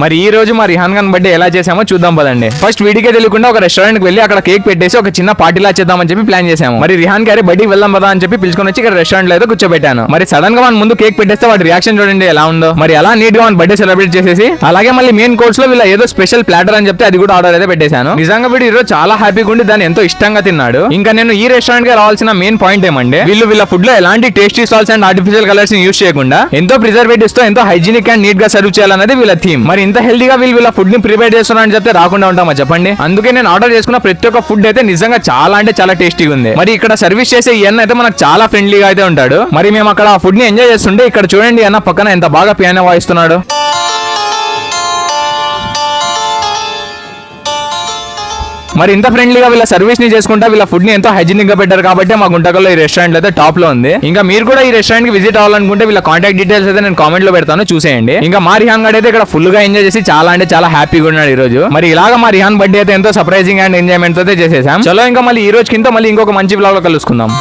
మరి ఈ రోజు మా రిహాన్ ఖాన్ బర్త్డే ఎలా చేసామో చూద్దాం పదండి. ఫస్ట్ వీడికే తెలియకుండా ఒక రెస్టారెంట్ కి వెళ్ళి అక్కడ కేక్ పెట్టేసి ఒక చిన్న పార్టీలా చేద్దామని చెప్పి ప్లాన్ చేసాము. మరి రిహాన్ గారి బర్త్డేకి వెళ్దాం పదా అని చెప్పి పిలుచుకొని వచ్చి ఇక్కడ రెస్టారెంట్ లో అయితే కూర్చోబెట్టాను. మరి సడన్ గా మన ముందు కేక్ పెట్టేస్తే వాడి రియాక్షన్ చూడండి ఎలా ఉందో. మరి అలా నీట్ గా మన బర్త్డే సెలబ్రేట్ చేసేసి అలాగే మళ్ళీ మెయిన్ కోర్స్ లో వీళ్ళ ఏదో స్పెషల్ ప్లాటర్ అని చెప్తే అది కూడా ఆర్డర్ అయితే పెట్టేశాను. నిజంగా వీడు ఈరోజు చాలా హ్యాపీగా ఉండి దాన్ని ఎంతో ఇష్టంగా తిన్నాడు. ఇంకా నేను ఈ రెస్టారెంట్ కి రావాల్సిన మెయిన్ పాయింట్ ఏమంటే వీళ్ళ ఫుడ్ లో ఎలాంటి tasty salts and artificial colours ని యూస్ చేయకుండా ఎంతో ప్రిజర్వేటివ్స్ తో ఎంతో హైజీనిక్ అండ్ నీట్ గా సర్వ్ చేయాలన్నది వీళ్ళ థీమ్. మరి ఇంత హెల్దీగా వీళ్ళ ఫుడ్ ని ప్రిపేర్ చేస్తున్నారని చెప్తే రాకుండా ఉంటామా చెప్పండి. అందుకే నేను ఆర్డర్ చేసుకున్న ప్రతి ఒక్క ఫుడ్ అయితే నిజంగా చాలా అంటే చాలా టేస్టీగా ఉంది. మరి ఇక్కడ సర్వీస్ చేసే ఈ అన్న అయితే మనకు చాలా ఫ్రెండ్లీగా అయితే ఉంటాడు. మరి మేము అక్కడ ఆ ఫుడ్ ని ఎంజాయ్ చేస్తుంటే ఇక్కడ చూడండి అన్న పక్కన ఎంత బాగా పియానో వాయిస్తున్నాడు. మరి ఇంత ఫ్రెండ్లీగా వీళ్ళ సర్వీస్ ని చేసుకుంటా వీళ్ళ ఫుడ్ ని ఎంతో హైజీనిక్ గా పెట్టారు కాబట్టి మా గుంటకల్లో ఈ రెస్టారెంట్ అయితే టాప్ లో ఉంది. ఇంకా మీరు కూడా ఈ రెస్టారెంట్ కి విజిట్ అవ్వాలనుకుంటే వీళ్ళ కాంటాక్ట్ డీటెయిల్స్ అయితే నేను కామెంట్ లో పెడతాను, చూసేయండి. ఇంకా మా రిహాన్ గడ్ అయితే ఇక్కడ ఫుల్ గా ఎంజాయ్ చేసి చాలా అంటే చాలా హ్యాపీగా ఉన్నాడు ఈ రోజు. మరి ఇలాగా మా రిహాన్ బర్త్డే అయితే ఎంతో సర్ప్రైజింగ్ అండ్ ఎంజాయ్మెంట్ అయితే చేసేసాం. చలో ఇంకా మళ్ళీ ఈ రోజు కింద మళ్ళీ ఇంకొక మంచి వ్లాగ్ లో కలుసుకుందాం.